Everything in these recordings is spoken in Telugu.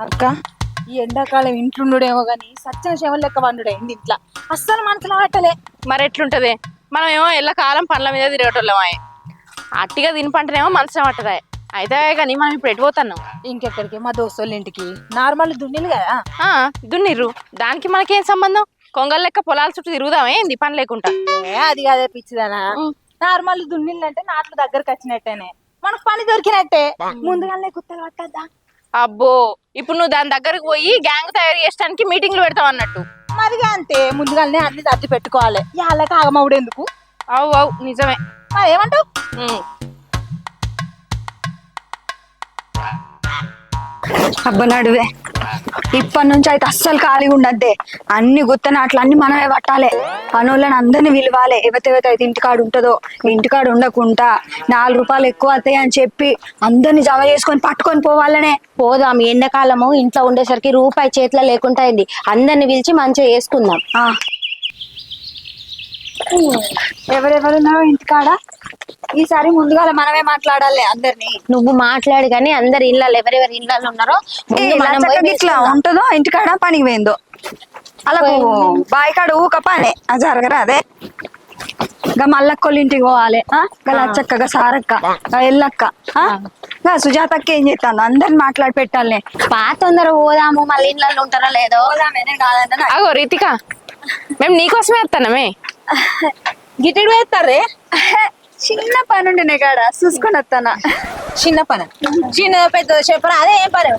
అక్క ఈ ఎండాకాలం ఇంట్లుండుడేమో గాని సత్యం శవం లెక్క వండుడైంది ఇంట్లో అస్సలు మనసులో ఆటలే. మరి ఎట్లుంటది? మనం ఏమో ఎల్లకాలం పండ్ల మీద తిరగటోళ్ళమాయే, అట్టిగా తిని పంటనేమో మనసులో పట్టదా. అయితే కానీ మనం ఇప్పుడు ఎటు పోతున్నాం? ఇంకెక్కడికి? మా దోస్తుల ఇంటికి. నార్మల్ దున్నిలు కదా. దున్నిర్రు, దానికి మనకేం సంబంధం? కొంగల్ లెక్క పొలాల చుట్టూ తిరుగుదామే ఏంది పని లేకుండా? అది కాదే పిచ్చిదానా, నార్మల్ దున్నిలు అంటే నాట్లు దగ్గరకు వచ్చినట్టేనే, మనకు పని దొరికినట్టే. ముందుగానే గుత్తలు పట్టద్దా? అబ్బో, ఇప్పుడు నువ్వు దాని దగ్గరకు పోయి గ్యాంగ్ తయారు చేయడానికి మీటింగ్లు పెడతావు అన్నట్టు. మరిగా అంతే, ముందుగానే అన్ని సర్ది పెట్టుకోవాలి. వాళ్ళకి ఆగమవుడు ఎందుకు? అవు అవు నిజమే. మరి ఏమంటావు? అబ్బా నడువే, ఇప్పటి నుంచి అయితే అస్సలు ఖాళీగా ఉండద్దే. అన్ని గుత్తనాట్లు అన్ని మనమే పట్టాలి. పనులను అందరిని పిలవాలి. ఎవతెవతైతే ఇంటికాడు ఉంటుందో ఇంటికాడు ఉండకుండా 4 రూపాయలు ఎక్కువ అవుతాయి అని చెప్పి అందరిని జమ చేసుకొని పట్టుకొని పోవాలనే. పోదాం, ఎండాకాలము ఇంట్లో ఉండేసరికి రూపాయి చేతిలో లేకుండా అయింది. అందరిని పిలిచి మంచిగా చేసుకుందాం. ఎవరెవరున్నారో ఇంటికాడ ఈసారి ముందుగా మనమే మాట్లాడాలి అందరినీ. నువ్వు మాట్లాడు కానీ అందరి ఇళ్ళలో ఎవరెవరి ఇళ్ళలో ఉన్నారో ఇట్లా ఉంటుందో ఇంటికాడ పనికి పోయిందో అలా బాయికాడ ఊక పనే జరగరా. అదే గా మల్లక్కోళ్ళ ఇంటికి పోవాలి. లచ్చక్క, సారక్క, ఎల్లక్క, సుజాతక్క ఏం చేస్తాను అందరిని మాట్లాడి పెట్టాలి. తొందర పోదాము, మళ్ళీ ఇళ్ళలో ఉంటారో లేదో. అగో రీతిక, మేము నీకోసమే వస్తానమే. గిట్టెడు వేస్తారే. చిన్న పని ఉండే కాడ చూసుకొని వస్తానా. చిన్న పని చిన్న పెద్ద చెప్పరా? అదే ఏం పని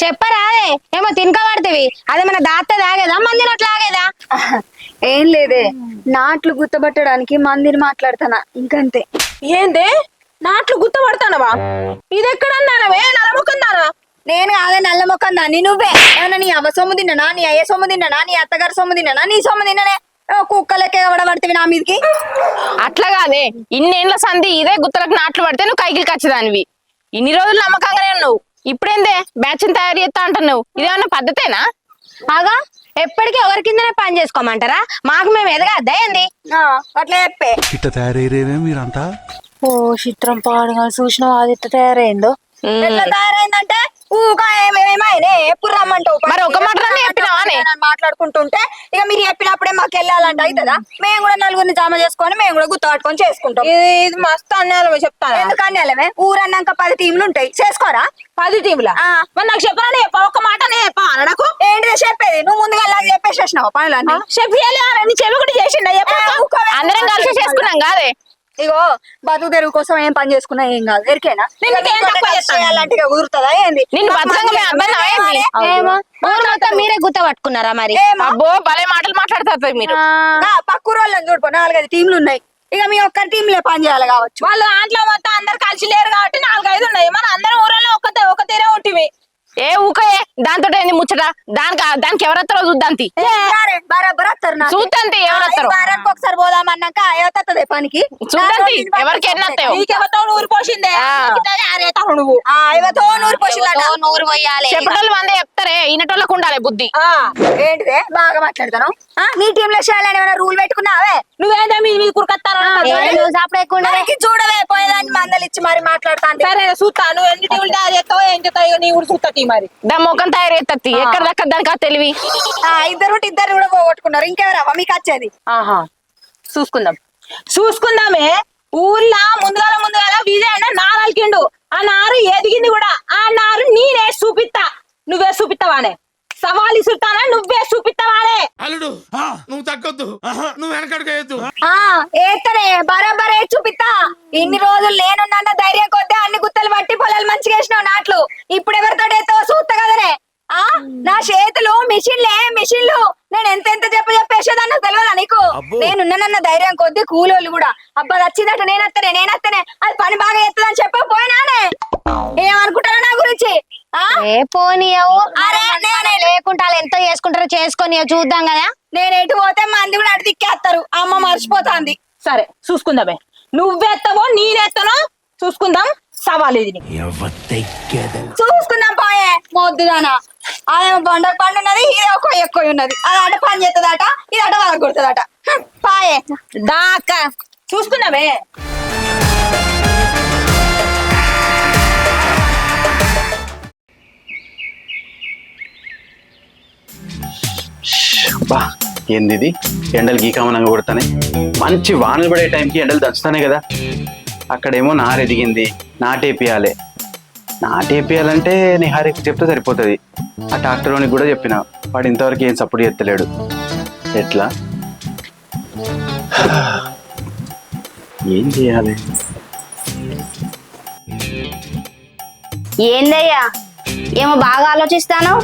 చెప్పరా? అదే ఏమో తినకబడుతుంది. అదే మన దాత తాగేదా, మంది నోట్లు ఆగేదా? ఏం లేదే, నాట్లు గుర్తపట్టడానికి మందిని మాట్లాడతానా ఇంకంతే. ఏందే నాట్లు గుర్తుపడతానవా? ఇది ఎక్కడన్నానవే? నలముకుందానా? నేను కాదే నల్ల మొక్కం దాన్ని. నువ్వే ఏమన్నా నీ అవ్వ సొమ్ము తిన్నానా, నీ అయ్య సొమ్ము తిన్నానా, నీ అత్తగారి సొమ్ము తిన్నానా, నీ సొమ్ము తిన్నానే? కుక్కలకే ఎవడబడితే నా మీదకి. అట్లా కాదే, ఇన్నేళ్ల సంధి ఇదే గుత్తలకు నాట్లు పడితే నువ్వు కైకిలు కచ్చదానివి. ఇన్ని రోజులు నమ్మకంగానే ఉన్నావు, ఇప్పుడేందే బ్యాచ్ తయారు చేస్తా అంటున్నావు? ఇదేమన్నా పద్ధతేనా? ఆగా ఎప్పటికీ ఎవరి కిందనే పని చేసుకోమంటారా? మాకు మేము ఎదగద్దా ఏంది? అట్లా చెప్పే. ఇట్ట తయారయ్యేవే మీరంతా. ఓ చిత్రం పాడుగా చూసినావు, అది ఎట్లా తయారైందో. ఎట్లా తయారైందంటే ఊగా ఏమేమైనా ఎప్పుడు రమ్మంటావు? మరి ఒక మాట మాట్లాడుకుంటుంటే ఇక మీరు చెప్పినప్పుడే మాకు వెళ్ళాలంటే అవుతుందా? మేము కూడా నలుగురిని జమ చేసుకొని మేము కూడా గుర్తు పట్టుకొని చేసుకుంటాం. ఇది మస్తు అన్యాలమే చెప్తాను. ఎందుకు అన్యాలమే? ఊరన్నాక 10 టీంలు ఉంటాయి, చేసుకోరా? 10 టీంలా? మరి నాకు చెప్పరానే చెప్ప, ఒక్క మాటనే చెప్పా నాకు. ఏంటిదే చెప్పేది? నువ్వు ముందుగా ఇలా చెప్పేసేసినావు పనులన్నీ. చెప్పి చెవి కూడా చేసిండ. అందరం కలిసి చేసుకున్నాం కాదే. ఇగో బతుకు తెరువు కోసం ఏం పని చేసుకున్నా ఏం కాదు, ఎరికేనా? అలాంటి కుదురుతుందా ఏంది? నిన్ను బతకంగా ఊరు మొత్తం మీరే గుత్త పట్టుకున్నారా మరి? అబ్బో భలే మాటలు మాట్లాడతారు మీరు. పక్కూరు వాళ్ళని చూడుకో, 4-5 టీంలు ఉన్నాయి. ఇక మీ ఒక్క టీంలే పని చేయాలి కావచ్చు. వాళ్ళ దాంట్లో మొత్తం అందరు కలిసి లేరు కాబట్టి 4-5 ఉన్నాయి. మన అందరం ఊరల్లో ఒక తీరే ఉంటివి. ఏ ఊకే దాంతో ఏంది ముచ్చట? దానికి ఎవరత్తారో చూద్దాంతి. చూద్దాంతి ఎవరత్తారో. ఒకసారి పోదామన్నాక ఎవతది పనికి చూద్దాంతి ఎవరికి ఎన్నత్తాయో. నీకెవతో నూరు పోసిందే నువ్వు. ఎవతో నూరు పోసిందట. నూరు పోయాలి. చెప్పటోళ్ళు వందే చెప్తారే, ఈనటోళ్ళకు ఉండాలి బుద్ధి. ఏంటిదే బాగా మాట్లాడతాను? నీ టీం లో చేయాలని ఏమైనా రూల్ పెట్టుకున్నావే? నువ్వేందా మీ కురకత్తాను చూడవే, పోయేదాన్ని మందలు ఇచ్చి మరి మాట్లాడతాను. సరే చూస్తాను, ఎన్ని టీంలు తయారు చేస్తావో ఏం చేస్తావు నీ కూడా చూస్తా. మరి దాని ముఖం తయారు చేస్తుంది ఎక్కడ దక్క దానికా తెలివి. ఇద్దరు కూడా పోగొట్టుకున్నారు, ఇంకెవరవ్వ మీకు వచ్చేది? చూసుకుందామే. ఊర్లో ముందుగాల విజయ్ నారలికిండు. ఆ నారు ఎదిగింది కూడా. ఆ నారు నేనే చూపిస్తా, నువ్వే చూపిస్తావానే? సవాల్ ఇసుతానా, నువ్వే చూపిస్తావానే? అల్లుడు నువ్వు తగ్గొద్దు, నువ్వు వెనకడుకోవద్దు. ఏతనే బరాబర్ చూపిస్తా. ఇన్ని రోజులు నేనున్న ధైర్యం కొద్ది అన్ని గుత్తలు పట్టి పొలాలు మంచిగా వేసినావు నాట్లు. ఇప్పుడు ఎవరితో ఎత్తావో చూస్తా కదనే. నా చేతులు మిషన్లు నేను ఎంత చెప్పేసేదాన్ని తెలియదా నీకు? నేనున్నానన్న ధైర్యం కొద్ది కూలోళ్ళు కూడా అబ్బా వచ్చిందట నేనత్తనే అది పని బాగా ఎత్తదని చెప్పకపోయినానే. ఏమనుకుంటారా నా గురించి? పోనీయవు. లేకుండా ఎంత చేసుకుంటారో చేసుకొని చూద్దాం కదా. నేను ఎటు పోతే మంది కూడా అటు తిక్కేస్తారు. అమ్మ మర్చిపోతాంది. సరే చూసుకుందామే, నువ్వెత్తవో నేనెత్తనో చూసుకుందాం. సవాల్ ఇది చూసుకుందాం. పోయే మొద్దుదానా, అదేమో బండకు పండు ఉన్నది, ఇదే ఎక్కువ ఉన్నది. అది అట పని చేస్తుందట, ఇది అట వాళ్ళకి కొడుతుందట. పాయే దాకా చూసుకుందామే. బా ఏంది ఇది ఎండలు గీకామనంగా కొడతానే మంచి వానలు పడే టైంకి ఎండలు దంచుతానే కదా. అక్కడేమో నారు ఎదిగింది, నాటేపియాలి. నాటేపియాలంటే నిహారికి చెప్తే సరిపోతుంది. ఆ ట్రాక్టర్ వానికి కూడా చెప్పిన, వాడు ఇంతవరకు ఏం సపోర్ట్ చేస్తలేడు. ఎట్లా ఏం చేయాలి? ఏందయ్యా ఏమో బాగా ఆలోచిస్తాను.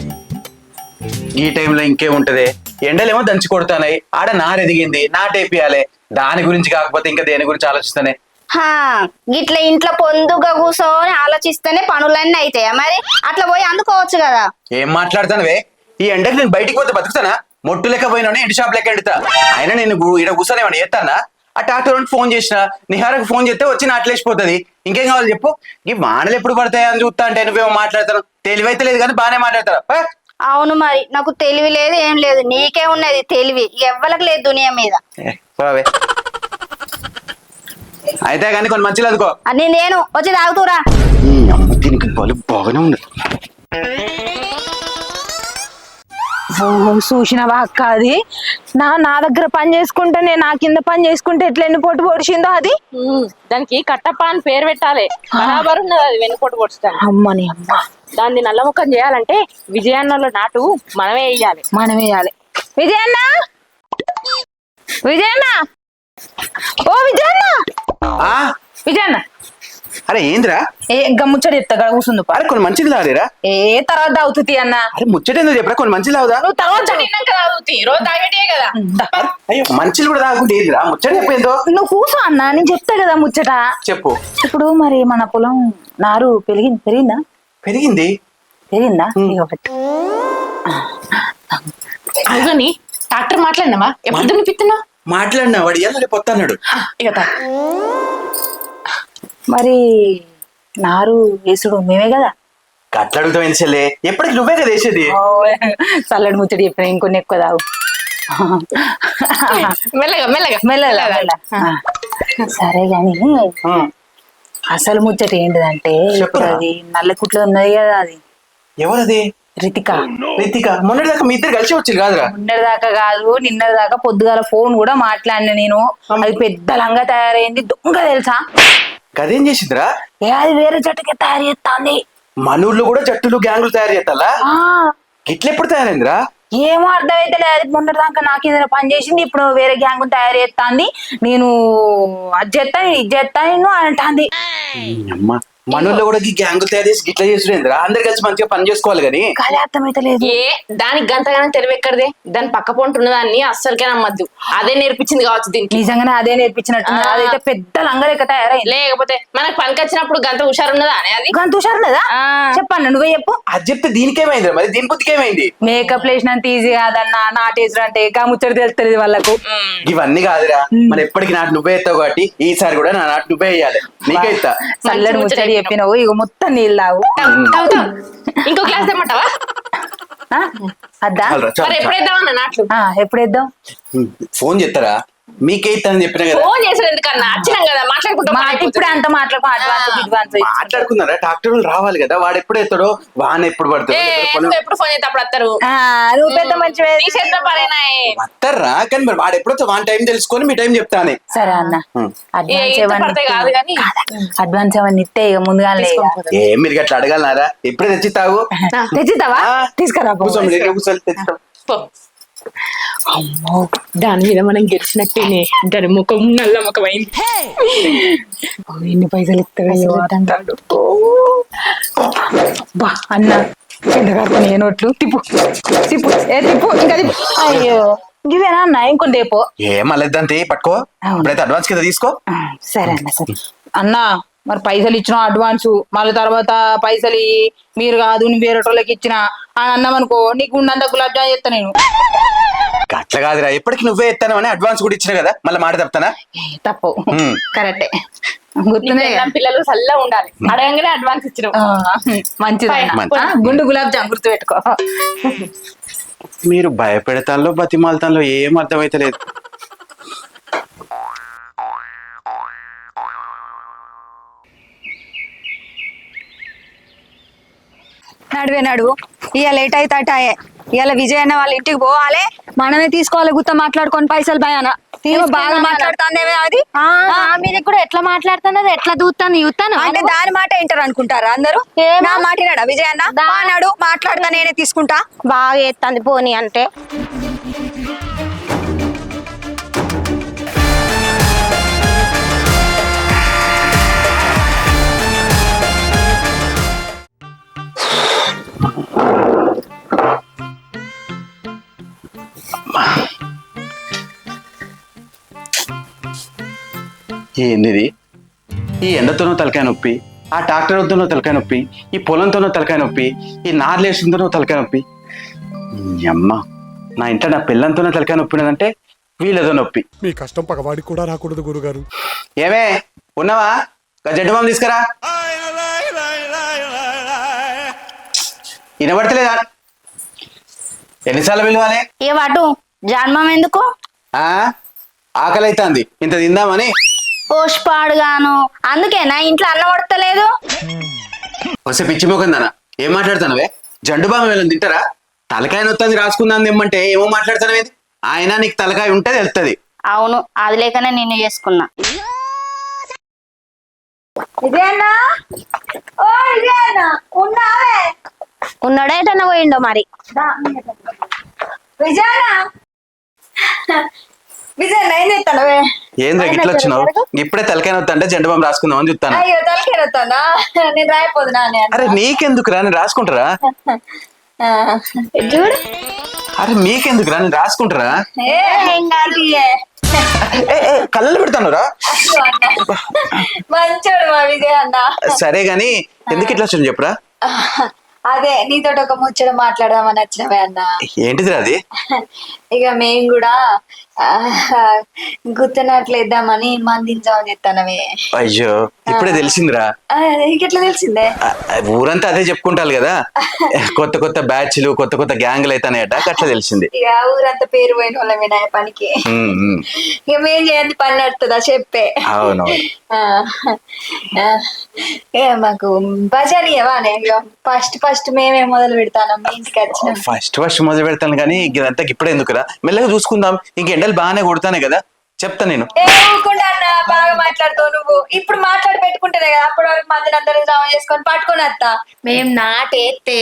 ఈ టైంలో ఇంకేముంటది, ఎండలేమో దంచి కొడతానాయి, ఆడ నారు ఎదిగింది, నాటేపియాలి. దాని గురించి కాకపోతే ఇంకా దేని గురించి ఆలోచిస్తానే? హా గిట్ల ఇంట్లో పొందుగా కూర్చొని ఆలోచిస్తేనే పనులన్నీ అవుతాయా? మరి అట్లా పోయి అందుకోవచ్చు కదా. ఏం మాట్లాడుతానవే? ఈ ఎండకి నేను బయటికి పోతే బతుకుతానా? మొట్టు లెక్క పోయినా ఎండు షాప్ లెక్క ఎండుతా. అయినా నేను ఇక్కడ కూర్చొని ఏమన్నా చేస్తానా? ఆ ట్రాక్టర్ ఫోన్ చేసిన, నిహారకు ఫోన్ చేస్తే వచ్చి నాట్లేసిపోతుంది. ఇంకేం కావాలి చెప్పు? ఈ వానలు ఎప్పుడు పడతాయని చూస్తా అంటే నువ్వేమో మాట్లాడతాను. తెలివైతే లేదు కానీ బాగానే మాట్లాడతారు. అవును, మరి నాకు తెలివి లేదు ఏం లేదు, నీకే ఉన్నది తెలివి, ఎవ్వలకు లేదు దునియా మీద. బావే అయితే కానీ కొన్ని మంచిలు అందుకో. నేను వచ్చి తాగుతూరా. అమ్మ దీనికి బలు బాగానే ఉంది. చూసినవా అక్క, అది నా దగ్గర పని చేసుకుంటేనే నా కింద పని చేసుకుంటే ఎట్లా ఎన్నుపోటు పొడిచిందో అది. దానికి కట్టప్ప అని పేరు పెట్టాలి. బరాబర్ ఉన్నది అది వెన్నుపోటు పొడుస్తాను. అమ్మని అమ్మ, దాన్ని నల్ల ముఖం చేయాలంటే విజయాన్నలో నాటు మనమే వేయాలి. విజయన్న, విజయన్న, ఓ విజయన్న, ఆ విజయన్న. అరే ఏంద్రా? ఏ గమ్ముచ్చడి చెప్తా కదా, కూర్చుంది. అరే కొన్ని మంచిలు తాగలేరా? ఏ తర్వాత అవుతుంది అన్న. అరే ముచ్చటేందో చెప్పరా, కొన్ని మంచిలు తాగుదా? నువ్వు తర్వాత రోజు తాగేటే కదా. అయ్యో మంచిలు కూడా తాగుకుంటే ఏందిరా? ముచ్చట చెప్పేందో. నువ్వు కూర్చో అన్న, నేను చెప్తా కదా ముచ్చట. చెప్పు. ఇప్పుడు మరి మన పొలం నారు పెరిగిందా? పెరిగింది. ఇక ఒకటి. అవునని డాక్టర్ మాట్లాడినావా? ఎప్పుడు దున్నిపిస్తున్నావు? మాట్లాడినా, వాడు ఎలా రేపు వస్తా అన్నాడు. ఇక మరి నారు వేసుడు మేమే కదా. అట్లా అడుగుతావు చెల్లే, ఎప్పటికి నువ్వే కదా వేసేది. చల్లడి ముచ్చడి చెప్పిన, ఇంకొన్ని ఎక్కువ తాగు. మెల్లగా మెల్లగా మెల్ల. సరే గాని అసలు ముచ్చట ఏంటిదంటే, ఇప్పుడు అది నల్లకుట్లో ఉన్నది కదా, అది ఎవరది? రితిక. మొన్నటి దాకా మీ ఇద్దరు కలిసి వచ్చారు కాదురా? మొన్నటిదాకా కాదు, నిన్నటిదాకా పొద్దుగాల ఫోన్ కూడా మాట్లాడిన నేను. అది పెద్ద లంగా తయారైంది, దొంగ తెలుసా. గదేం చేసిందిరా? అది వేరే జట్టుకే తయారు చేస్తాంది. మన ఊర్లో కూడా జట్టులు గ్యాంగులు తయారు చేస్తాలా? ఇట్లా ఎప్పుడు తయారైందిరా? ఏమో అర్థమైతే లేదు. మొన్నటిదాకా నాకు ఏదైనా పని చేసింది, ఇప్పుడు వేరే గ్యాంగ్ తయారు చేస్తాంది. నేను అది చేస్తాను, ఇది చేస్తాను అంటాంది. అమ్మా మనోళ్ళు కూడా గ్యాంగులు తయారు చేసి గిట్లా చేసుడేందిరా? అందరు కలిసి మంచిగా పని చేసుకోవాలి కానీ. కానీ అర్థమైతే లేదు. దానికి గంతగానం తెలివి ఎక్కడదే? దాని పక్క పొంట ఉన్నదాన్ని అస్సలకే నమ్మద్దు. అదే నేర్పించింది కావచ్చు దీనికి. నిజంగానే అదే నేర్పించినట్టు. అదైతే పెద్ద లంగ లెక్క తయారైంది. లేకపోతే మనకు పనికి వచ్చినప్పుడు గంత హుషారు ఉన్నదా అని అది గంత హుషారు ఉన్నదా? చెప్పండి, నువ్వే చెప్పు. అది చెప్తే దీనికేమైందిరా? మరి దీని బుద్ధికి ఏమైంది? మేకప్ వేసినంత ఈజీ కాదన్నా నాటేసుడు అంటే. గా ముచ్చట తెలుస్తుంది వాళ్ళకు. ఇవన్నీ కాదురా, మరి ఎప్పటికి నాటు నువ్వే ఎత్తావు కాబట్టి ఈసారి కూడా నా నాటు నువ్వే వేయాలి. నీకే ఇస్తా. చల్లడి ముచ్చడి చెప్పినవు, ఇక మొత్తం నీళ్ళు తాగు. ఇంకో క్లాస్ తెమ్మంటావా? అద్దా మరి ఎప్పుడేద్దామన్నా నాట్లు? ఎప్పుడేద్దాం? ఫోన్ చేస్తారా? మీకే ఇస్తానని చెప్పిన కదా. ఫోన్ చేసాడు ఎందుకన్నా? వచ్చినాం కదా మాట్లాడుకుంటాం. ఇప్పుడే అంత మాట్లాడుకున్నారా? ట్రాక్టర్ రావాలి కదా, వాడు ఎప్పుడు ఎత్తాడో వాన ఎప్పుడు పడుతుంది. ఎప్పుడు ఫోన్ చేస్తే అప్పుడు వస్తారు. నువ్వు పెద్ద మంచి వస్తారా? కానీ మరి వాడు ఎప్పుడు వాన్ టైం తెలుసుకొని మీ టైం చెప్తానే. సరే అన్న, కాదు కానీ అడ్వాన్స్ ఏమన్నా ఇస్తే ఇక ముందుగా ఏం మీరు అట్లా అడగలనారా? ఎప్పుడే తెచ్చిస్తావు? తెచ్చిస్తావా? తీసుకురా. అమ్మో, దాని మీద మనం గెలిచినట్టేనే. దాని ముఖం నల్ల ముఖం అయింది. ఎన్ని పైసలు ఇస్తాడు బా అన్న. ఎండగారు ఏ నోట్లు తిప్పు తిప్పు తిప్పు ఇంకా తిప్పు. అయ్యో ఇవేనా అన్న? ఇంకొంత రేపు ఏమలేదంతే పట్టుకో. ఇప్పుడైతే అడ్వాన్స్ కింద తీసుకో. సరే అన్న. సరే అన్న, మరి పైసలు ఇచ్చిన అడ్వాన్స్, మళ్ళీ తర్వాత పైసలు మీరు కాదు నువ్వు వేరే వాళ్ళకి ఇచ్చిన అని అన్నాం అనుకో, నీకు ఉన్నంత గులాబ్ జామ్ చేస్తా నేను. అట్లా కాదురా, ఎప్పటికి నువ్వే ఎత్తాను అని అడ్వాన్స్ కూడా ఇచ్చిన కదా, మళ్ళీ మాట తప్పుతానా? తప్పు, కరెక్టే. గుర్తున్నాయి పిల్లలు చల్లగా ఉండాలి. అడగంగానే అడ్వాన్స్ ఇచ్చిన మంచిది. గుండు గులాబ్ జామ్ గుర్తు పెట్టుకో. మీరు భయపెడతాలో బతిమాలతాలో ఏం అర్థమైతే లేదు. నడువే నడువు, ఇక లేట్ అవుతాటాయే. ఇవాళ విజయ్ అన్న వాళ్ళ ఇంటికి పోవాలి, మనమే తీసుకోవాలి గుత్త మాట్లాడుకొని పైసలు భయాన బాగా మాట్లాడుతాందేమే అది. మీద కూడా ఎట్లా మాట్లాడుతున్నది, ఎట్లా దూతాను చూస్తాను అంటే దాని మాట వింటారు అనుకుంటారా అందరూ? నా మాట వినాడా విజయ్ అన్న? అన్నాడు మాట్లాడతా నేనే తీసుకుంటా. బాగా ఎత్తంది పోనీ అంటే. ఏంది ఈ ఎండతోనో తలకాయ నొప్పి, ఆ ట్రాక్టర్ వద్దనో తలకాయ నొప్పి, ఈ పొలంతోనో తలకాయ నొప్పి, ఈ నార్లేసిందనో తలకాయ నొప్పి. ఈ అమ్మ నా ఇంట్లో నా పిల్లంతోనే తలకాయ నొప్పి ఉన్నదంటే వీళ్ళదో నొప్పి. మీ కష్టం పగవాడికి కూడా రాకూడదు గురుగారు. ఏమే ఉన్నావా? జడ్డు బామ్ తీసుకురా. వినబడతలేదా? ఎన్నిసార్లు పిలవాలి? ఏ వాటు జన్మం ఎందుకు? ఆకలి అవుతుంది, ఇంత తిందామని. పోషపాడుగాను అందుకేనా ఇంట్లో అన్నం పడతలేదు? వస్తే పిచ్చి మొకందానా ఏం మాట్లాడుతానవే? జండు బామ్ వెళ్ళని తింటారా? తలకాయ నొత్తంది రాసుకుందాం తెమ్మంటే ఏమో మాట్లాడుతానవేది? ఆయన నీకు తలకాయ ఉంటే తెలుస్తుంది. అవును, అది లేకనే నిన్ను చేసుకున్నా. విజయన్నా, ఓ విజయన్నా ఉన్నావే? ఉన్నాడో ఎటన్నా పోయిండో మరి. విజయన్నా, విజయన్నా ఏం చెప్తానవే? ఏంద్రా గిట్ల వచ్చినావు? ఇప్పుడే తలకాయ నొత్తా అంటే జండు బామ్ రాసుకుందాం అని చెప్తాను. అయ్యో తలకాయ వస్తానా? నేను రాయిపోదునా? అరే నీకెందుకురా, నేను రాసుకుంటారా? చూడు, అరే మీకెందుకురా, నేను రాసుకుంటారా? ఏం కాదు. కళ్ళు పెడతానురా. మంచోడు మా విజయ్ అన్న. సరే గాని ఎందుకు ఇట్లా వచ్చాను చెప్పురా. అదే నీతో ఒక ముచ్చట మాట్లాడదామని వచ్చినవే అన్న. ఏంటిదిరా అది? ఇక మేము కూడా గుర్తున్నట్లేద్దామని మందించామని చెప్తానవే. అయ్యో ఇప్పుడే తెలిసిందిరా. నీకెట్లా తెలిసిందే? ఊరంతా అదే చెప్పుకుంటారు కదా, కొత్త కొత్త బ్యాచ్లు కొత్త కొత్త గ్యాంగ్లు అయితాయట, అట్లా తెలిసింది. ఇక ఊరంతా పేరు పోయిన వాళ్ళ వినాయ పనికి. ఇక మేము చేయండి పని నడుతుందా చెప్పే. అవును. మాకు బజారీ ఇవ్వానే. ఫస్ట్ మేమే మొదలు పెడతాను మీ ఇంటికి వచ్చిన. ఫస్ట్ మొదలు పెడతాను కానీ ఇదంతా ఇప్పుడే ఎందుకురా, మెల్లగా చూసుకుందాం. ఇంక ఎండలు బాగానే కొడతానే కదా, చెప్తా నేను. ఊరుకుండా అన్న, బాగా మాట్లాడుతావు నువ్వు. ఇప్పుడు మాట్లాడి పెట్టుకుంటేనే కదా అప్పటి వరకు మందిని అందరూ జమ చేసుకొని పట్టుకొని వస్తా. మేము నాటేస్తే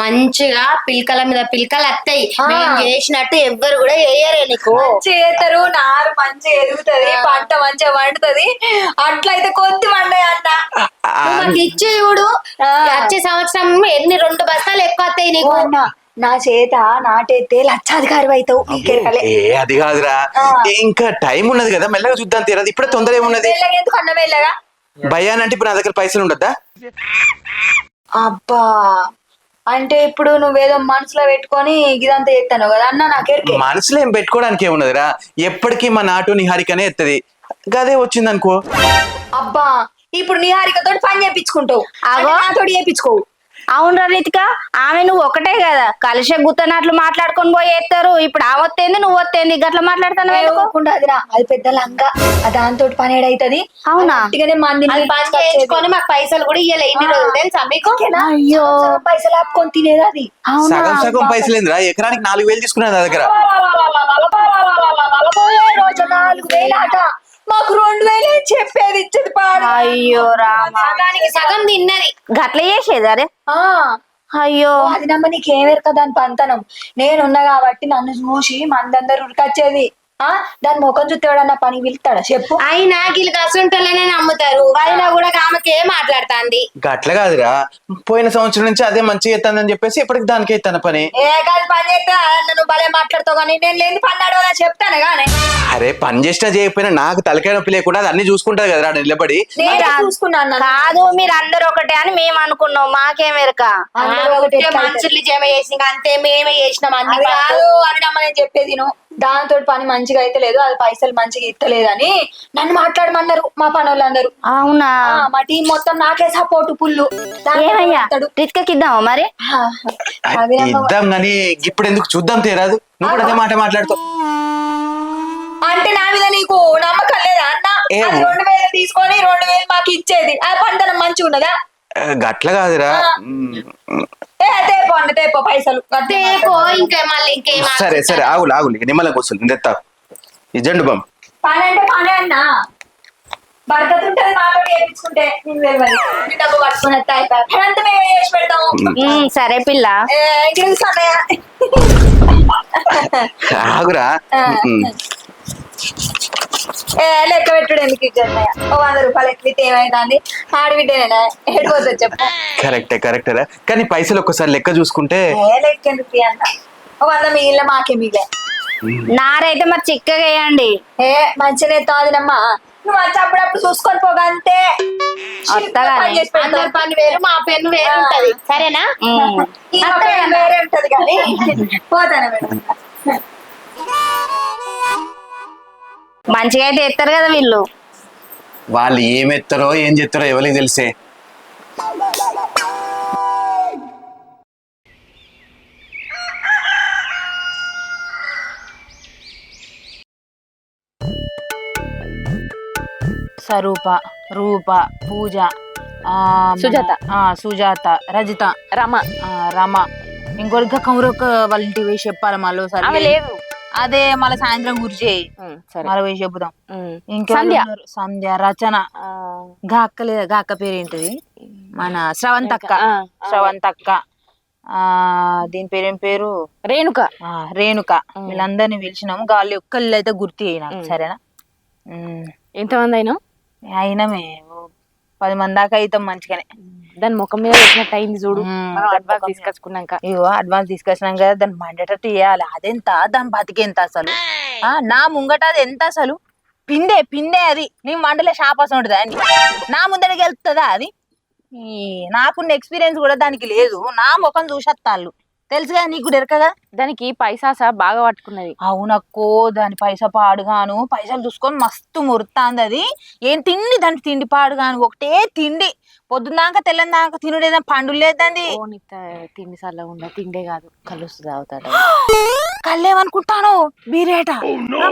మంచిగా పిలకల మీద పిలకలు వస్తాయి. మేము చేసినట్టు ఎవ్వరు కూడా వేయరే నీకు. చేస్తారు, నారు మంచిగా ఎదుగుతుంది, పంట మంచిగా వండుతుంది. అట్లయితే కొద్ది వండాయి అన్న. మాకు ఇచ్చే చూడు, వచ్చే సంవత్సరం ఎన్ని 2 బస్తాలు ఎక్కువ వస్తాయి నీకు. నా చేత నాటైతే లక్షాధికారి అవుతావు. అది కాదురా, ఇంకా టైం ఉన్నది కదా, మెల్లగా చూద్దాం. తీరదు ఇప్పుడే తొందర ఏమున్నది? ఎందుకు అన్న మెల్లగా? భయానంటే ఇప్పుడు నా దగ్గర పైసలు ఉండద్దా? అబ్బా, అంటే ఇప్పుడు నువ్వేదో మనసులో పెట్టుకొని ఇదంతా చేస్తాను కదా అన్న. నాకెరికి మనసులో ఏం పెట్టుకోవడానికి ఏమున్నదిరా, ఎప్పటికీ మా నాటు నిహారికనే ఎత్తది. గదే వచ్చింది అనుకో. అబ్బా, ఇప్పుడు నిహారికతో పని చేయించుకుంటావు, నాతోటి చేయించుకోవు. అవునరా రీతిక, ఆమె నువ్వు ఒకటే కదా, కలిసే గుత్తనట్లు మాట్లాడుకొని పోయి ఎత్తారు. ఇప్పుడు ఆ వత్తేంది నువ్వు వత్తేంది గట్లా మాట్లాడుతాను. అదిరా, అది పెద్ద లంగా, దాంతో పని ఏడైతుంది. అవునా? మందిని పని చేయించుకొని మాకు పైసలు కూడా ఇవ్వలే ఇన్ని రోజులు, తెలుసా మీకు? అయ్యో, పైసలు ఆపుకొని తినేది అది. సగం సగం పైసలు ఏందిరా, ఎకరానికి 4,000 తీసుకున్నాను నా దగ్గర. రోజు 4,000 ఆట, మాకు 2,000 చెప్పేది ఇచ్చేది పాడు. అయ్యో రామా, సగానికి సగం తిన్నది. గట్ల చేసేది. అరే అయ్యో, అది నమ్మ నీకేమెరు కదా అని పంతనం. నేనున్నా కాబట్టి నన్ను చూసి మందందరూ ఉరికొచ్చేది. దాని ముఖం చూస్తాడన్న పని పిలుస్తాడా చెప్పు? అయినా వీళ్ళకి అసంటోళ్ళనే నమ్ముతారు, అయినా కూడా ఆమెకే మాట్లాడుతాంది. అట్లా కాదురా, పోయిన సంవత్సరం నుంచి అదే మంచిగా ఎత్తానని చెప్పేసి ఇప్పటికి దానికే ఎత్తాను పని. ఏ కాదు పని చేస్తా నువ్వు భలే మాట్లాడుతావు, కానీ నేను లేని పని అడవని చెప్తాను కానీ. అరే పని చేసినా చేయకపోయినా నాకు తలకాయ నొప్పి లేకుండా అది అన్ని చూసుకుంటది కదరా నిలబడి. చూసుకున్నాను కాదు మీరు అందరు ఒకటే అని మేము అనుకున్నాం, మాకేమెరక. మనుషులు జమ చేసి అంతే మేమే చేసినాం అన్ని. కాదు అని నమ్మ, నేను చెప్పేది నువ్వు. దాంతో పని మంచిగా అయితే లేదు, అది పైసలు మంచిగా ఇస్తలేదని నన్ను మాట్లాడమన్నారు మా పని వాళ్ళందరూ. అవునా? మా టీం మొత్తం నాకే సపోర్ట్ పుల్లు. ఏమయ్యా రితికకి ఇద్దామా మరి? ఇద్దాం కానీ ఇప్పుడు ఎందుకు, చూద్దాం తీరాదు. నువ్వు కూడా అదే మాట మాట్లాడుతావు అంటే నా మీద నీకు నమ్మకం లేదా అన్న? 2,000 తీసుకొని 2,000 మాకు ఇచ్చేది, ఆ పంటనం మంచిగా ఉన్నదా? గట్ల కాదురా. తేపో అన్న తేపో పైసలు తేపో ఇంకా మళ్ళీ ఇంకేం సరే సరే ఆగులు ఆగులు ఇక నిమ్మల కూర్చుని నేను తెత్తా ఈ జెండు బామ్ పని అంటే పని అన్నా బరకత్ ఉంటది మాతో చేయించుకుంటే నేను తెలియదు నీ డబ్బు పట్టుకుని అంతా మేమే చేసి పెడతాము సరే పిల్ల ఇంగ్లీష్ అన్నయ్య ఆగురా లెక్క పెట్టుడు ఎందుకు ఇచ్చన్నయ్య ఓ 100 రూపాయలు ఎక్కితే ఏమైంది ఆడబిడ్డేనా హెడ్పోతుంది చెప్పు కరెక్టేరా కానీ పైసలు ఒక్కసారి లెక్క చూసుకుంటే లెక్క ఎందుకు అంట ఓ 100 మిగిలిన మాకే మిగిలే నారైతే మరి చిక్కగా వేయండి మంచిగా తాదినమ్మా నువ్వు వచ్చి అప్పుడప్పుడు చూసుకొని పోగా అంతే అందరి పని వేరు మా పెన్ను వేరు ఉంటది సరేనా వేరే ఉంటది కానీ పోతాను మేడం మంచిగా అయితే ఎత్తారు కదా వీళ్ళు వాళ్ళు ఏమెత్తారో ఏం చేస్తారో ఎవరికి తెలిసే స్వరూప రూప పూజ సుజాత. సుజాత రజిత రమ రమ ఇంకొక కౌరొక వాళ్ళ ఇంటికి పోయి చెప్పాలి మళ్ళీ ఆమె లేదు అదే మళ్ళీ సాయంత్రం గురించి సరే మళ్ళీ పోయి చెబుదాం ఇంకా సంధ్య. సంధ్య రచన గా అక్క లేదా గా అక్క పేరు ఏంటిది మన శ్రవంతక్క శ్రవంతక్క దీని పేరేం పేరు రేణుక రేణుక వీళ్ళందరినీ పిలిచినాము గాలి ఒక్కళ్ళు అయితే గుర్తు అయినా సరేనా ఎంతమంది అయినా అయినమే 10 మంది దాకా అవుతాం మంచిగానే దాని ముఖం మీద వచ్చినట్టు అయింది చూడు మనం అడ్వాన్స్ తీసుకొచ్చుకున్నాక ఇగో అడ్వాన్స్ తీసుకొచ్చినాం కదా దాన్ని మండేటట్టు చేయాలి అదెంత దాని బతికెంత అసలు నా ముంగట అది ఎంత అసలు పిండే అది నీ మండలే షాపాసం ఉంటుందా అని నా ముందరికి వెళ్తుందా అది నాకున్న ఎక్స్పీరియన్స్ కూడా దానికి లేదు నా ముఖం చూసేస్తాళ్ళు తెలుసుగా నీకు ఎరకగా దానికి పైసా బాగా పట్టుకున్నది అవునక్కో దాని పైసా పాడుగాను పైసలు చూసుకొని మస్తు మురుతాంది అది ఏం తిండి దానికి తిండి పాడుగాను ఒకటే తిండి పొద్దున్నాక తెల్లందాక తినుడేదా పండు లేదండి తిండి సల్ల ఉండ తిండే కాదు కలుస్తు తాగుతాడు కళ్ళేమనుకుంటాను బీరేట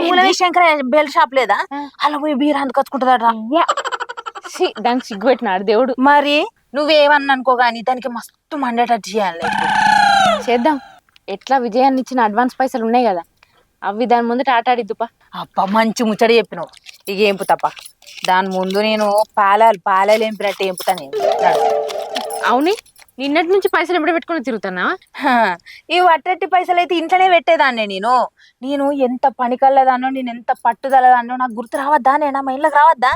మూల శంకర బెల్ షాప్ లేదా అలా పోయి బీర్ అందుకొచ్చుకుంటుందట దానికి సిగ్గు పెట్టినాడు దేవుడు మరి నువ్వేమన్నా అనుకో గానీ దానికి మస్తు మండేటట్టు చేయాలి చేద్దాం ఎట్లా విజయాన్ని ఇచ్చిన అడ్వాన్స్ పైసలు ఉన్నాయి కదా అవి దాని ముందు ఆటాడిద్దుపా అబ్బా మంచి ముచ్చడి చెప్పినావు ఇక ఏంపు తప్ప దాని ముందు నేను పాలాలు ఏంపినట్టు ఏంపుతా నేను అవుని నిన్నటి నుంచి పైసలు ఎప్పుడు పెట్టుకుని తిరుగుతానా ఈ వట్టట్టి పైసలు అయితే ఇంట్లోనే పెట్టేదాన్నే నేను ఎంత పని కల్లదానో నేను ఎంత పట్టుదలదానో నాకు గుర్తు రావద్దా నేనా మా ఇళ్ళకి రావద్దా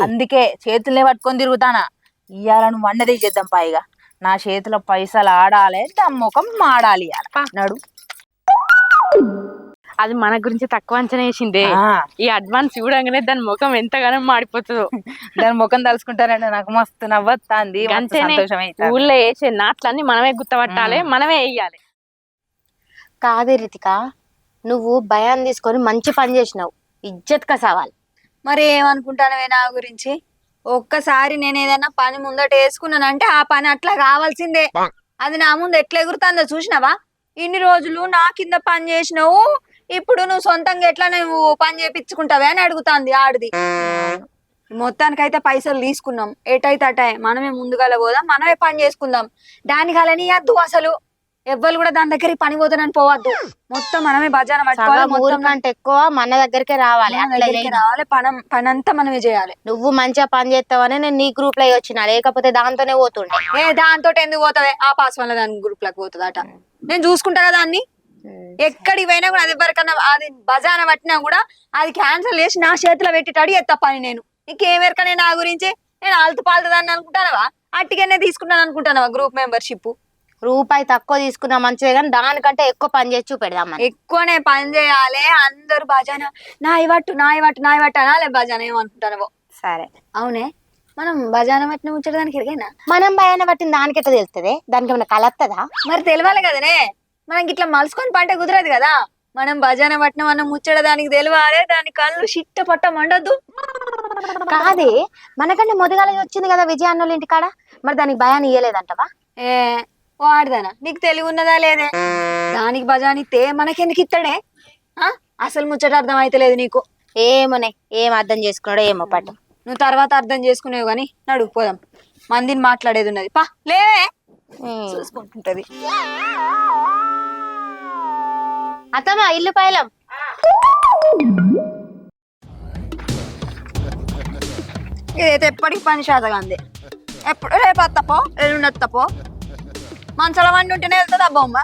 అందుకే చేతులనే పట్టుకొని తిరుగుతానా ఇవాళ నువ్వు అన్నదే చేద్దాం పైగా నా చేతిలో పైసలు ఆడాలి దాని ముఖం మాడాలి నడు అది మన గురించి తక్కువ అంచనా వేసిందే ఈ అడ్వాన్స్ చూడంగానే దాని ముఖం ఎంతగానో మాడిపోతుందో దాని ముఖం తలుసుకుంటారంటే నాకు మస్తు నవ్వొత్తాంది సంతోషం అయితే ఊళ్ళో వేసే నాట్లన్నీ మనమే గుర్తపట్టాలి మనమే వేయాలి కాదే రితిక నువ్వు భయాన్ని తీసుకొని మంచి పని చేసినావు ఇజ్జత్ కసావాలి మరి ఏమనుకుంటానవే నా గురించి ఒక్కసారి నేను ఏదైనా పని ముందట వేసుకున్నానంటే ఆ పని అట్లా కావాల్సిందే అది నా ముందు ఎట్లా ఎగురుతుందో చూసినావా ఇన్ని రోజులు నా కింద పని చేసినావు ఇప్పుడు నువ్వు సొంతంగా ఎట్లా నువ్వు పని చేపించుకుంటావే అని అడుగుతాంది ఆడిది మొత్తానికైతే పైసలు తీసుకున్నాం ఎటైతే అటే మనమే ముందుగా పోదాం మనమే పని చేసుకుందాం దానికి అలా నీయద్దు అసలు ఎవ్వరు కూడా దాని దగ్గరికి పని పోతానని పోవద్దు మొత్తం మనమే బజాన పట్టుకోవాలి కంటే ఎక్కువ మన దగ్గరికే రావాలి రావాలి పని అంతా మనమే చేయాలి నువ్వు మంచిగా పని చేస్తావని నేను నీ గ్రూప్ లో వచ్చిన లేకపోతే దాంతోనే పోతుండే దాంతో ఎందుకు పోతావే ఆ పాస్ వల్ల దాని గ్రూప్ లకు పోతుందట నేను చూసుకుంటా కదా అన్ని ఎక్కడికి పోయినా కూడా అది ఎవరికన్నా అది బజాన పట్టినా కూడా అది క్యాన్సల్ చేసి నా చేతిలో పెట్టిటాడు ఎత్త పని నేను ఇంకేమెరకనే నా గురించి నేను ఆల్తు పాలుతుందని అనుకుంటానవా అట్టిగానే తీసుకున్నాను అనుకుంటానవా గ్రూప్ మెంబర్షిప్ రూపాయి తక్కువ తీసుకున్నా మంచిదే కానీ దానికంటే ఎక్కువ పని చేసి చూపెడదాం ఎక్కువనే పని చేయాలి అందరు బజానా నా ఇవట్టు అనాలే బజానా ఏమనుకుంటానవో సరే అవునే మనం బజానా పట్టిన ముచ్చడానికి ఎరిగైనా మనం భయాన్ని పట్టిన దానికి ఎట్లా తెలుస్తుంది దానికి ఏమైనా కలత్తదా మరి తెలియాలి కదనే మనకి ఇట్లా మలుసుకొని పంట కుదరదు కదా మనం బజానా పట్టిన మనం ముచ్చట దానికి తెలియాలి దాని కళ్ళు షిట్ట పట్ట మండద్దు కాదే మనకంటే మొదగాల వచ్చింది కదా విజయాన్నోళ్ళ ఇంటికాడ మరి దానికి భయాన్ని ఇయ్యలేదంటవా ఓ ఆడదానా నీకు తెలివి ఉన్నదా లేదే దానికి బజానిస్తే మనకెందుకు ఇస్తాడే అసలు ముచ్చట అర్థం అయితలేదు నీకు ఏమోనే ఏం అర్థం చేసుకున్నాడో ఏమో పట్టు నువ్వు తర్వాత అర్థం చేసుకునేవు గాని నడు పోదాం మందిని మాట్లాడేది ఉన్నది పా లేవే చూసుకుంటుంటది. అత్తమ్మ ఇల్లు పైలం ఇదైతే ఎప్పటికి పని శాతగా ఉంది. ఎప్పుడు రేపు అత్తపో ఎల్లుండి అత్తపో మంచాల వండి ఉంటేనే వెళ్తుంది ఆ బొమ్మ.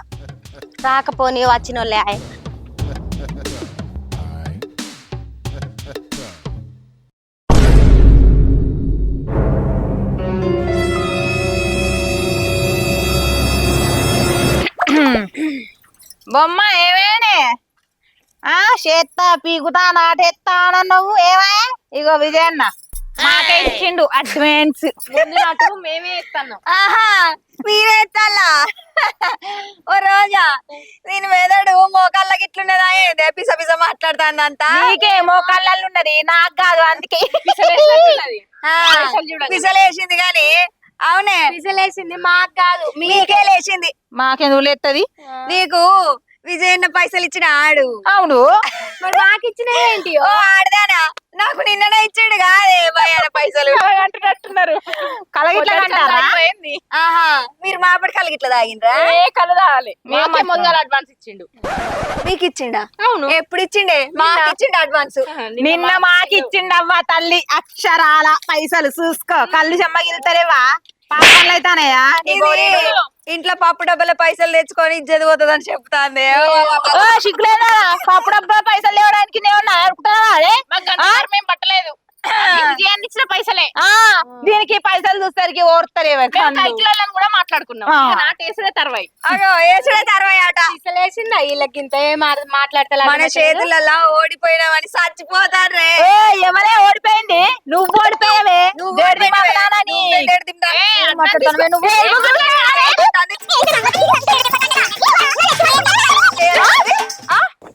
రాకపోని వచ్చిన వాళ్ళే బొమ్మ ఏమేనే చేత్తా పీకుతా నాటెత్తా అన్నావు ఏమా? ఇగో విజయన్న నాకే ఇచ్చిండు అడ్వాన్స్. ముందు నాటు మేమే ఇస్తాను. ఆహా మీరే ఎత్తాలా? ఓ రోజా నేను మెదడు మోకాళ్ళకి ఇట్లున్నదా ఏదే పిస పిస మాట్లాడుతాందంతా. నీకే మోకాళ్ళల్లో ఉన్నది నాకు కాదు, అందుకే పిసలేసింది గాని. అవునే పిసలేసింది మాకు కాదు మీకే లేచింది. మాకెందుకు లేత్తది? నీకు విజయన్న పైసలు ఇచ్చిన ఆడు. అవును మరి మాకు ఇచ్చిన ఏంటి? ఓ ఆడదానా నాకు నిన్ననే ఇచ్చాడు కాదే భయాన పైసలు అంటున్నారు. కలగిట్లా అంటారా? ఆహా మీరు మాపడి కలిగిట్లా తాగిండ్రా? కలు తాగాలి. మాకే ముందుగా అడ్వాన్స్ ఇచ్చిండు. మీకు ఇచ్చిండా? అవును. ఎప్పుడు ఇచ్చిండే? మాకు ఇచ్చిండు అడ్వాన్స్. నిన్న మాకిచ్చిండవ్వా తల్లి అక్షరాల పైసలు. చూసుకో కళ్ళు చెమ్మగిలుతారేవా పాపలు అయితానయా? ఇది ఇంట్లో పప్పు డబ్బల పైసలు తెచ్చుకొని ఇజ్జది పోతుందని చెప్తాంది. సిగ్గులేదా? పప్పు డబ్బా పైసలు లేవడానికి మేము పట్టలేదు. విజయాన్ని ఇచ్చిన పైసలే. దీనికి పైసలు చూసరికి ఓర్తారేవో. కైకిలను కూడా మాట్లాడుకున్నాం. నాటేసిన తర్వాయి అగో వేసుడే తర్వాయి ఆట. పిసలేసిందా వీళ్ళకింత మాట్లాడతా మన చేతులలో ఓడిపోయినామని చచ్చిపోతారే. ఎవరే ఓడిపోయింది? నువ్వు ఓడిపోయావే.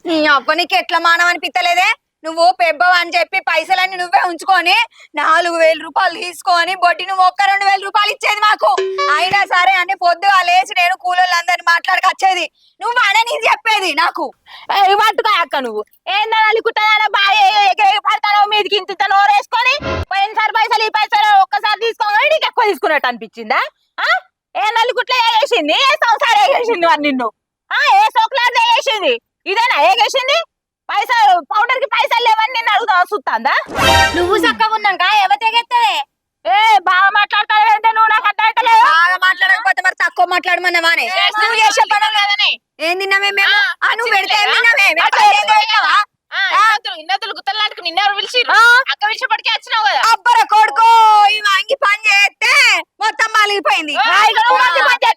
నీ అబ్బ నీకు ఎట్లా మానం అనిపించలేదే? నువ్వు పెబ్బవ అని చెప్పి పైసలన్నీ నువ్వే ఉంచుకొని 4,000 రూపాయలు తీసుకొని బొట్టి నువ్వు ఒక్క 2,000 రూపాయలు ఇచ్చేది మాకు. అయినా సరే అని పొద్దుగా లేచి నేను కూలోళ్ళందరినీ మాట్లాడకొచ్చేది. నువ్వు అనే నీకు చెప్పేది నాకు. పట్టుకో అక్క నువ్వు ఏందని కుట్టాన బాగా పడతాను మీదికి ఇంత నోరేసుకొని పోయినసారి పైసలు ఈ పైసలు ఒక్కసారి తీసుకోగానే నీకు ఎక్కువ తీసుకున్నట్టు అనిపించిందా? ఏ నల్లికుట్ల వేసింది? ఏ సంసారం వేసింది వారు నిన్ను? ఏ సోకులాట వేసింది? ఇదేనా ఏగేసింది? పైసలు పౌడర్ కి పైసలు లేవని నిన్ను అడుగుతా చూస్తాందా? నువ్వు చక్కగా ఉన్నాక ఎవరు తెగెత్తదే? బాగా మాట్లాడతావు. నువ్వు నాకు అర్థం బాగా మాట్లాడకపోతే మరి తక్కువ మాట్లాడమన్నావానే? నువ్వు చేసే పనులు ఏం తిన్నామే మేము? నువ్వు పెడితే ఏం తిన్నామే? ఇన్నతులు గుత్తలు నాటుకు నిన్నెవరు పిలిచిర్రు? అక్క పిలిచేపటికే వచ్చినావు కదా. అబ్బర కొడుకో ఈ వంగి పని చేస్తే మొత్తం పలిగిపోయింది. మాటలు మంచిగా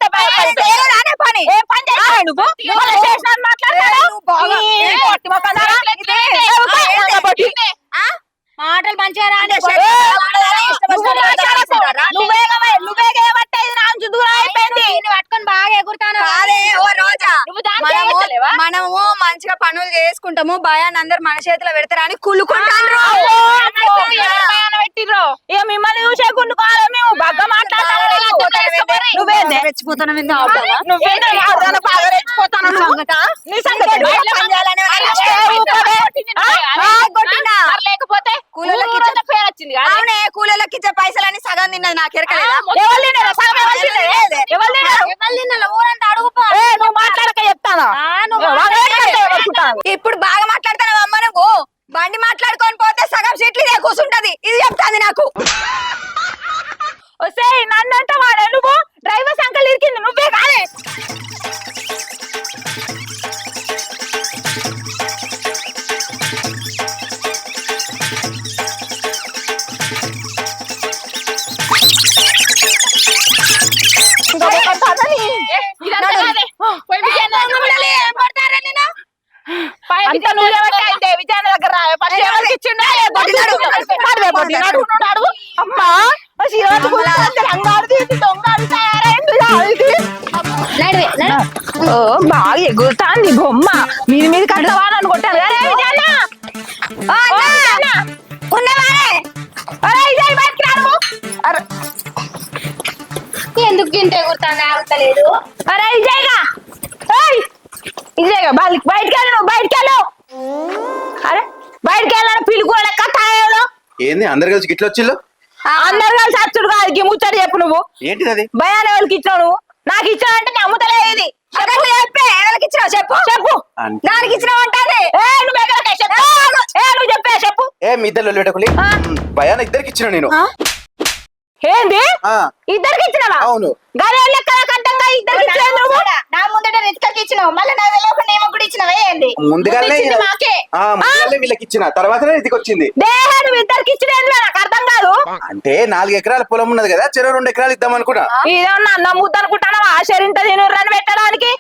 పట్టుకొని బాగా ఎగురుతాను. మనము మంచిగా పనులు చేసుకుంటాము, భయాన్ని అందరు మన చేతిలో పెడతారా అని కుళ్ళుకుంటాను. పెట్టిర్రు ఇక మిమ్మల్ని చూసే గుండుకోవాలి మేము. బాగా మాట్లాడతాను. లేకపోతే అవునే కూలీలకి ఇచ్చే పైసలని సగం తిన్నది నాకు ఎరకలేదా? ఊరంతా అడుగుపో. నువ్వు మాట్లాడక చెప్తాను. ఇప్పుడు బాగా మాట్లాడతాను అమ్మ. నువ్వు బండి మాట్లాడుకొని పోతే సగం సీట్లు ఇదే కూర్చుంటది. ఇది చెప్తాంది నాకు. వస్తే నన్ను అంటే వాడే నువ్వు డ్రైవర్ సంకల్ ఇరికింది నువ్వే కాదే. అంత నువ్వే అయితే విజయన దగ్గర అమ్మా బాగా ఎగురుతాంది బొమ్మ. మీది మీద కట్టవాలని అనుకుంటాను కదా విజయన్న. ఎందుకు గింట ఎగురుతాను ఆగుతలేదు? అరే విజయగా విజయగా బయటికి వెళ్ళు. నువ్వు బయటికి వెళ్ళు. అరే బయటికి వెళ్ళాను పిలుకోలే కథ. ఏంది అందరు కలిసి గిట్ల వచ్చిల్లు? అందరు కలిసి అచ్చుడు కాదు ముచ్చట చెప్పు. నువ్వు ఏంటిది అది? భయాన్ని వాళ్ళకి ఇచ్చావు. నువ్వు నాకు ఇచ్చానంటే నేను అమ్ముతలేదు ఇది అదట్లా చెప్పే ఎవరికి ఇచ్చినావు చెప్పు చెప్పు అంటే దానికి ఇచ్చినావు అంటానే నువ్వు ఎక్కడికి చెప్పు నువ్వు చెప్పే చెప్పు మీ ఇద్దరు పెట్టకులి భయాన ఇద్దరికి ఇచ్చిన నేను ఏంది ఆ, ఇద్దరికి ఇచ్చినవా అవును గదే లెక్కల కంటంగా ఇద్దరికి ఇచ్చినావు నువ్వు నా ముందట రితికకి ఇచ్చినావు మళ్ళీ నా వెళ్ళకుండా నేను కూడా ఇచ్చినావే ఏంది ముందుగానే ఇచ్చింది మాకే. ముందుగానే వీళ్ళకి ఇచ్చిన తర్వాతనే ఇదికి వచ్చింది దేహ నువ్వు ఇద్దరికి ఇచ్చినేందులో నాకు అర్థం కాదు అంటే 4 ఎకరాల పొలం ఉన్నది కదా చెరో 2 ఎకరాలు ఇద్దాం అనుకున్నా ఇదేమన్నా అన్న ముద్ద అనుకుంటానా ఆశరింత తినుర్రని పెట్టడానికి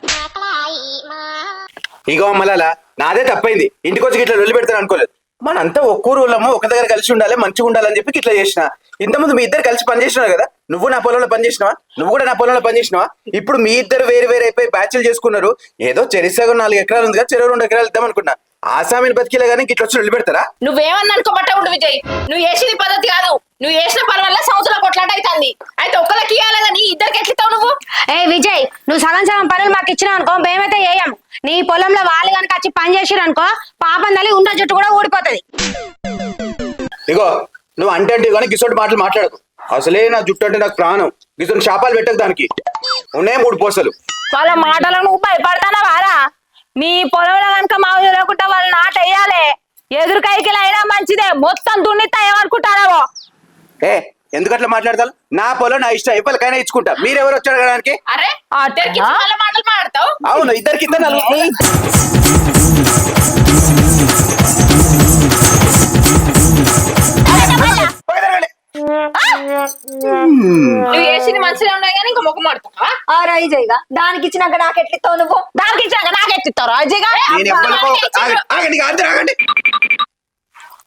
ఇగో మళ్ళా నాదే తప్పైంది ఇంటికి వచ్చి ఇట్లా రొల్లి పెడతాను అనుకోలేదు మనంతా ఒక్కూరు వాళ్ళము ఒక దగ్గర కలిసి ఉండాలి మంచిగా ఉండాలని చెప్పి ఇట్లా చేసిన ఇంతకుముందు మీ ఇద్దరు కలిసి పనిచేసినావు కదా నువ్వు నా పొలంలో పనిచేసినావా నువ్వు కూడా నా పొలంలో పనిచేసినావా ఇప్పుడు మీ ఇద్దరు వేరు వేరు అయిపోయి బ్యాచ్లు చేసుకున్నారు ఏదో చెరిసగం 4 ఎకరాలు ఉంది కదా చెరో 2 ఎకరాలు ఇద్దాం అనుకున్నా ఆసామిని బతికిలే కానీ ఇట్లా వచ్చి రొల్లి పెడతారా నువ్వేమన్నా అనుకోబట్ట ఉండు విజయ్ నువ్వు చేసేది పద్ధతి కాదు నువ్వు చేసిన పని వల్ల సంవత్సరం కొట్లాట అవుతుంది అయితే ఒకళ్ళకి ఇవ్వాలి కానీ ఇద్దరికి ఎట్లిస్తావు నువ్వు ఏ విజయ్ నువ్వు సగం సగం పనులు మాకు ఇచ్చినావు అనుకో మేమైతే చేయం నీ పొలంలో వాళ్ళు కనుక వచ్చి పని చేసిరు అనుకో పాపం తల్లి ఉన్న జుట్టు కూడా ఊడిపోతుంది ఇగో నువ్వు అంటే కానీ గిసోటి మాటలు మాట్లాడకు అసలే నా జుట్టు అంటే నాకు ప్రాణం గిసోటి శాపాలు పెట్టకు దానికి ఉన్నాయి 3 పూసలు వాళ్ళ మాటలకు నువ్వు భయపడతానా వారా నీ పొలంలో కనుక మాకు తెలియకుండా వాళ్ళు నాట వేయాలి ఎదురుకైకి అయినా మంచిదే మొత్తం దున్నితా ఏమనుకుంటారావో ఏ ఎందుకు అట్లా మాట్లాడతాను నా పొలం నా ఇష్టం ఎవరికైనా ఇచ్చుకుంటా మీరెవరు వచ్చారు అడగడానికి అరే ఇద్దరికి ఇచ్చి మళ్ళీ మాటలు మాడతావు అవును ఇద్దరికి ఇద్దరు నలుగురు నువ్వు చేసింది మంచిగా ఉన్నాయి కానీ ఇంకా ముఖం మాడతావా ఆ రైజయ్యగా దానికి ఇచ్చినాక నాకు ఎట్లిస్తావు నువ్వు దానికి ఇచ్చాక నాకెత్తిస్తారు అజయ్గా నేను ఎవ్వరికో ఆగండి ఆగండి ఆగండి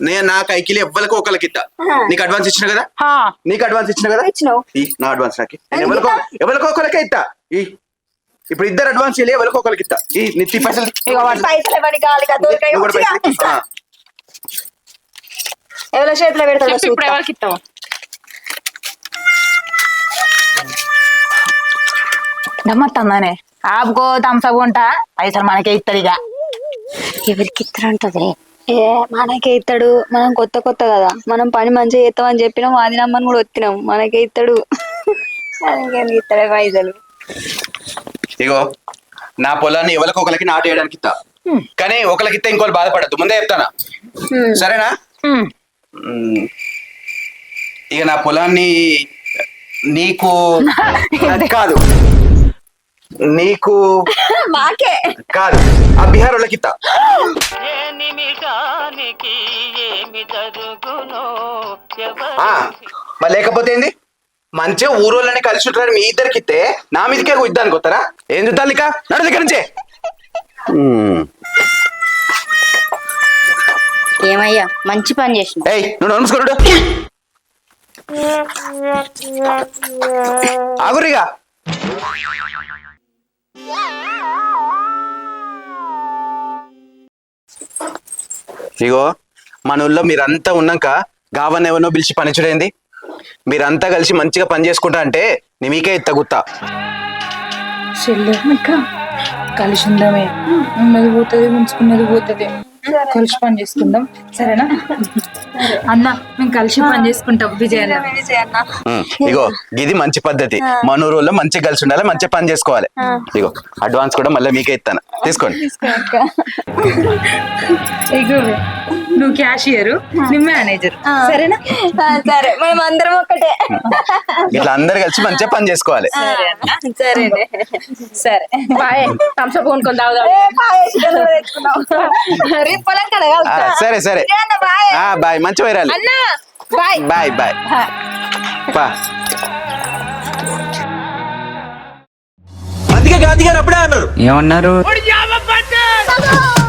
నేను నా కైకిలి ఎవ్వరికో ఒకరికి ఇస్తా నీకు అడ్వాన్స్ ఇచ్చిన కదా నీకు అడ్వాన్స్ ఇచ్చిన కదా ఇచ్చినావు నా అడ్వాన్స్ నాకి నేను ఎవరికో ఒకరికే ఇస్తా ఇప్పుడు ఇద్దరు అడ్వాన్స్ ఇవ్వాలి ఎవరికో ఒకరికి ఇస్తా నిత్తి పైసలు పైసలు ఇవ్వని గాలిగా దొరికాయి నువ్వు కూడా పైసలు ఇస్తా. ఎవరి చేతిలో పెడతాడు చెప్పు ఇప్పుడు ఎవరికి ఇస్తావు గమ్మత్తందానే ఆపుకో థమ్సప్ ఉంటా పైసలు మనకే ఇస్తారు ఇక ఎవరికి ఇస్తారంటది ఏ మనకే ఇస్తాడు మనం కొత్త కొత్త కదా మనం పని మంచిగా చేస్తామని చెప్పినాం అది నమ్మని కూడా వచ్చినాం మనకే ఇస్తాడు మనకే ఇస్తాడే పైసలు ఇగో నా పొలాన్ని ఎవరికి ఒకరికి నాటు వేయడానికి ఇస్తా కానీ ఒకరికి ఇస్తే ఇంకోళ్ళు బాధపడద్దు ముందే చెప్తానా సరేనా ఇక నా పొలాన్ని నీకు అది కాదు నీకు మాకే కాదు ఆ బీహార్ వాళ్ళకి ఇస్తా మరి లేకపోతే ఏంది మంచిగా ఊరోళ్ళని కలిసి ఉంటారని మీ ఇద్దరికి ఇస్తే నా మీదకే ఇద్దానికి వస్తారా ఏం చూద్దాం ఇక నడు దగ్గర నుంచే ఏమయ్యా మంచి పని చేసిన ఏయ్ నువ్వు నమస్కారుడు ఆగురిగా ఇగో మన ఊళ్ళో మీరంతా ఉన్నాక గావన్న ఎవరినో పిలిచి పనిచుడైంది మీరంతా కలిసి మంచిగా పని చేసుకుంటా అంటే నీ మీకే ఎత్తగుత్తా కలిసి ఉందామే ఉన్నది పోతుంది ఉంచుకున్నది పోతుంది కలిసి పని చేసుకుందాం సరేనా అన్న మేము కలిసి పని చేసుకుంటాం విజయ్ అన్న ఇగో ఇది మంచి పద్ధతి మన ఊళ్ళో మంచిగా కలిసి ఉండాలి మంచిగా పని చేసుకోవాలి ఇగో అడ్వాన్స్ కూడా మళ్ళీ మీకే ఇస్తాను తీసుకోండి ఇగో నువ్వు క్యాషియర్ నువ్వు మేనేజర్ సరేనా సరే మనం అందరం ఒకటే ఇట్లా అందరు కలిసి మంచిగా పని చేసుకోవాలి సరే సరే బాయ్ థమ్స్అప్ కొనుక్కొని తాగుదాం రేపు పొలం కడ సరే సరే బాయ్ మంచి వైరాలి బాయ్ బాయ్ బా అందుకే గాంధీ గారు అప్పుడే అన్నారు ఏమన్నారు జామ పట్టు